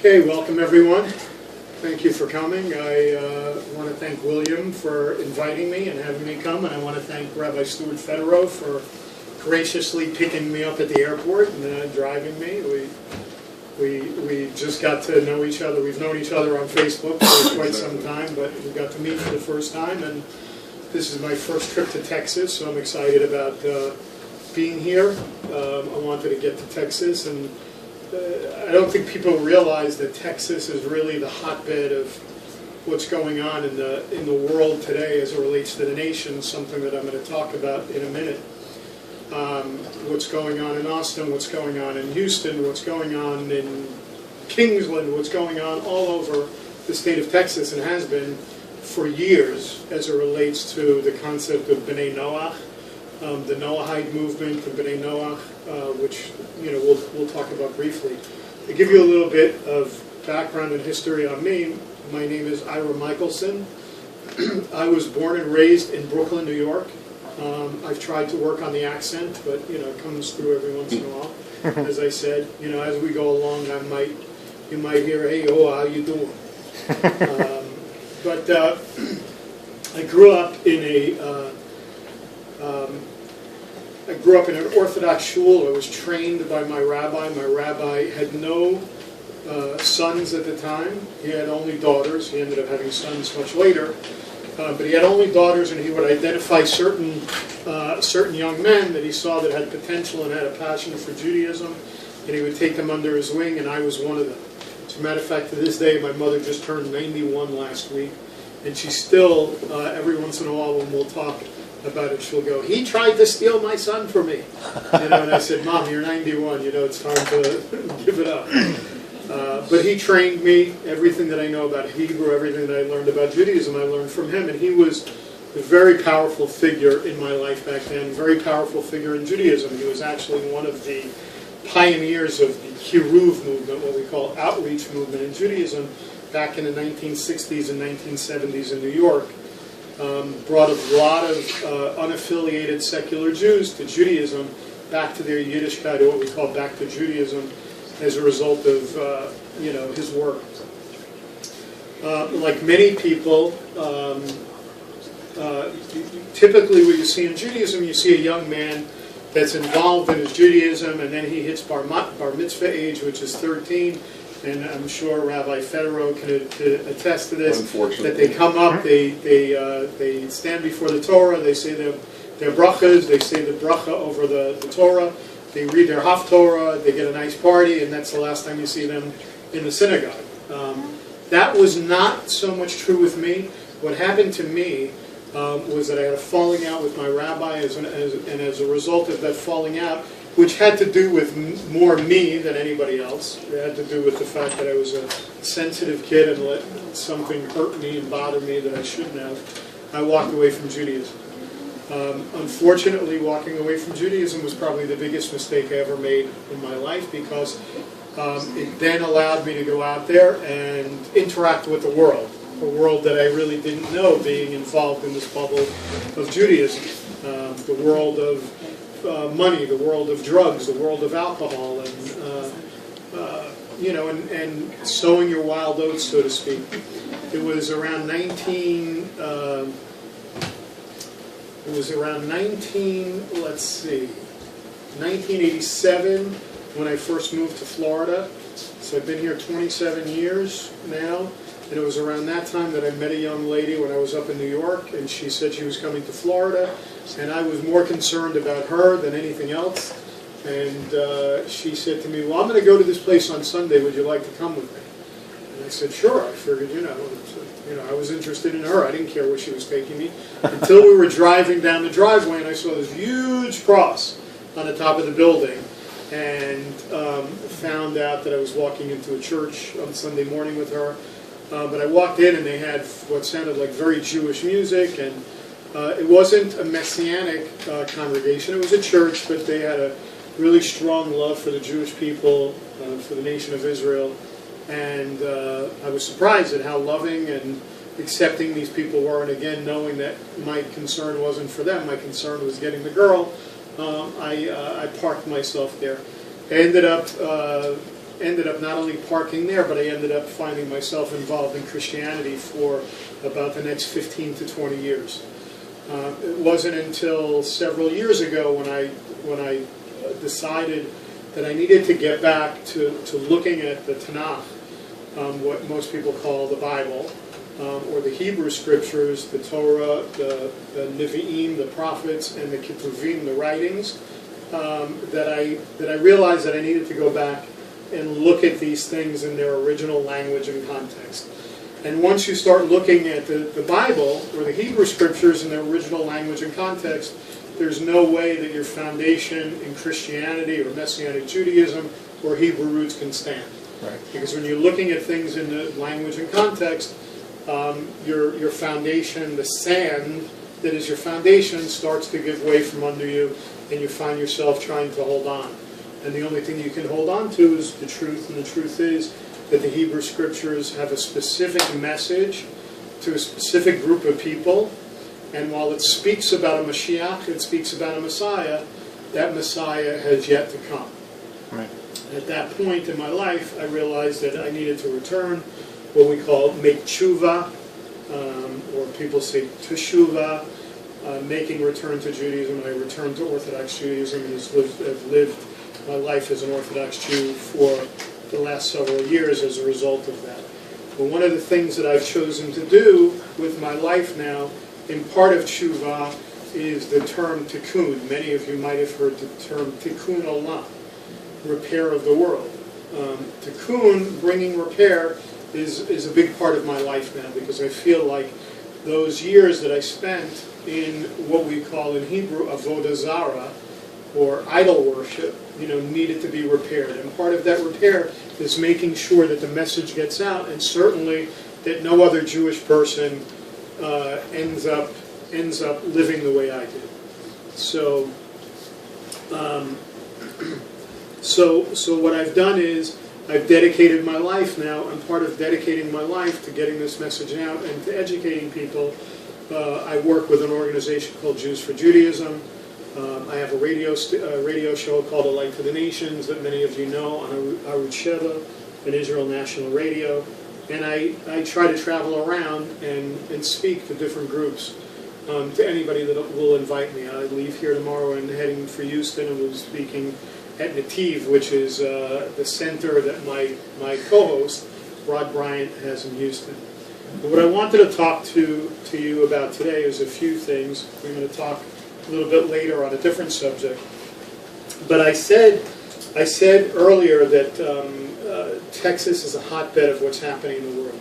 Okay, welcome everyone. Thank you for coming. I want to thank William for inviting me and having me come, and I want to thank Rabbi Stuart Federow for graciously picking me up at the airport and driving me. We just got to know each other. We've known each other on Facebook for quite some time, but we got to meet for the first time, and this is my first trip to Texas, so I'm excited about being here. I wanted to get to Texas, and I don't think people realize that Texas is really the hotbed of what's going on in the world today as it relates to the nation, something that I'm going to talk about in a minute. What's going on in Austin, what's going on in Houston, what's going on in Kingsland, what's going on all over the state of Texas, and has been for years as it relates to the concept of B'nai Noach, the Noahide movement, the B'nai Noach, which we'll talk about briefly. To give you a little bit of background and history on me, my name is Michaelson. I was born and raised in Brooklyn, New York. I've tried to work on the accent, but it comes through every once in a while. As I said, as we go along, you might hear, "Hey, how you doing?" But I grew up in an Orthodox shul. I was trained by my rabbi. My rabbi had no sons at the time. He had only daughters. He ended up having sons much later. But he had only daughters, and he would identify certain young men that he saw that had potential and had a passion for Judaism, and he would take them under his wing, and I was one of them. As a matter of fact, to this day, my mother just turned 91 last week, and she still, every once in a while when we'll talk about it, she'll go, "He tried to steal my son from me." And I said, "Mom, you're 91, it's time to give it up." But he trained me. Everything that I know about Hebrew, everything that I learned about Judaism, I learned from him. And he was a very powerful figure in my life back then, a very powerful figure in Judaism. He was actually one of the pioneers of the Kiruv movement, what we call outreach movement in Judaism, back in the 1960s and 1970s in New York. Brought a lot of unaffiliated secular Jews to Judaism, back to their Yiddishkeit, or what we call back to Judaism, as a result of his work. Like many people, typically what you see in Judaism, you see a young man that's involved in his Judaism, and then he hits bar mitzvah age, which is 13. And I'm sure Rabbi Federow can attest to this. That they come up, they stand before the Torah, they say their brachas, they say the bracha over the Torah, they read their Haftorah, they get a nice party, and that's the last time you see them in the synagogue. That was not so much true with me. What happened to me was that I had a falling out with my rabbi, and as a result of that falling out, which had to do with more me than anybody else. It had to do with the fact that I was a sensitive kid and let something hurt me and bother me that I shouldn't have. I walked away from Judaism. Unfortunately, walking away from Judaism was probably the biggest mistake I ever made in my life, because it then allowed me to go out there and interact with the world, a world that I really didn't know, being involved in this bubble of Judaism, the world of money, the world of drugs, the world of alcohol, and and sowing your wild oats, so to speak. It was around 1987 when I first moved to Florida. So I've been here 27 years now. And it was around that time that I met a young lady when I was up in New York, and she said she was coming to Florida, and I was more concerned about her than anything else. And she said to me, "Well, I'm going to go to this place on Sunday. Would you like to come with me?" And I said, "Sure." I figured, I was interested in her. I didn't care where she was taking me, until we were driving down the driveway, and I saw this huge cross on the top of the building, and found out that I was walking into a church on Sunday morning with her. But I walked in, and they had what sounded like very Jewish music, and it wasn't a Messianic congregation. It was a church, but they had a really strong love for the Jewish people, for the nation of Israel. And I was surprised at how loving and accepting these people were. And again, knowing that my concern wasn't for them, my concern was getting the girl, I parked myself there. I ended up ended up not only parking there, but I ended up finding myself involved in Christianity for about the next 15 to 20 years. It wasn't until several years ago when I decided that I needed to get back to looking at the Tanakh, what most people call the Bible, or the Hebrew scriptures, the Torah, the Nevi'im, the prophets, and the Ketuvim, the writings, that I realized that I needed to go back and look at these things in their original language and context. And once you start looking at the Bible, or the Hebrew scriptures in their original language and context, there's no way that your foundation in Christianity or Messianic Judaism or Hebrew roots can stand. Right. Because when you're looking at things in the language and context, your foundation, the sand that is your foundation, starts to give way from under you, and you find yourself trying to hold on. And the only thing you can hold on to is the truth, and the truth is that the Hebrew scriptures have a specific message to a specific group of people, and while it speaks about a Mashiach, it speaks about a Messiah, that Messiah has yet to come. Right. At that point in my life, I realized that I needed to return, what we call make tshuva, or people say teshuvah, making return to Judaism. I returned to Orthodox Judaism and have lived my life as an Orthodox Jew for the last several years as a result of that. But one of the things that I've chosen to do with my life now, in part of tshuva, is the term tikkun. Many of you might have heard the term tikkun olam, repair of the world. Tikkun, bringing repair, is a big part of my life now, because I feel like those years that I spent in what we call in Hebrew avodah zarah, or idol worship, needed to be repaired. And part of that repair is making sure that the message gets out, and certainly that no other Jewish person ends up living the way I did. So, so what I've done is I've dedicated my life now, and part of dedicating my life to getting this message out and to educating people, I work with an organization called Jews for Judaism. I have a radio show called A Light to the Nations that many of you know on Arutz Sheva, an Israel national radio. And I try to travel around and speak to different groups, to anybody that will invite me. I leave here tomorrow and heading for Houston, and we'll be speaking at Nativ, which is the center that my co-host, Rod Bryant, has in Houston. But what I wanted to talk to you about today is a few things. We're going to talk a little bit later on a different subject. But I said earlier that Texas is a hotbed of what's happening in the world.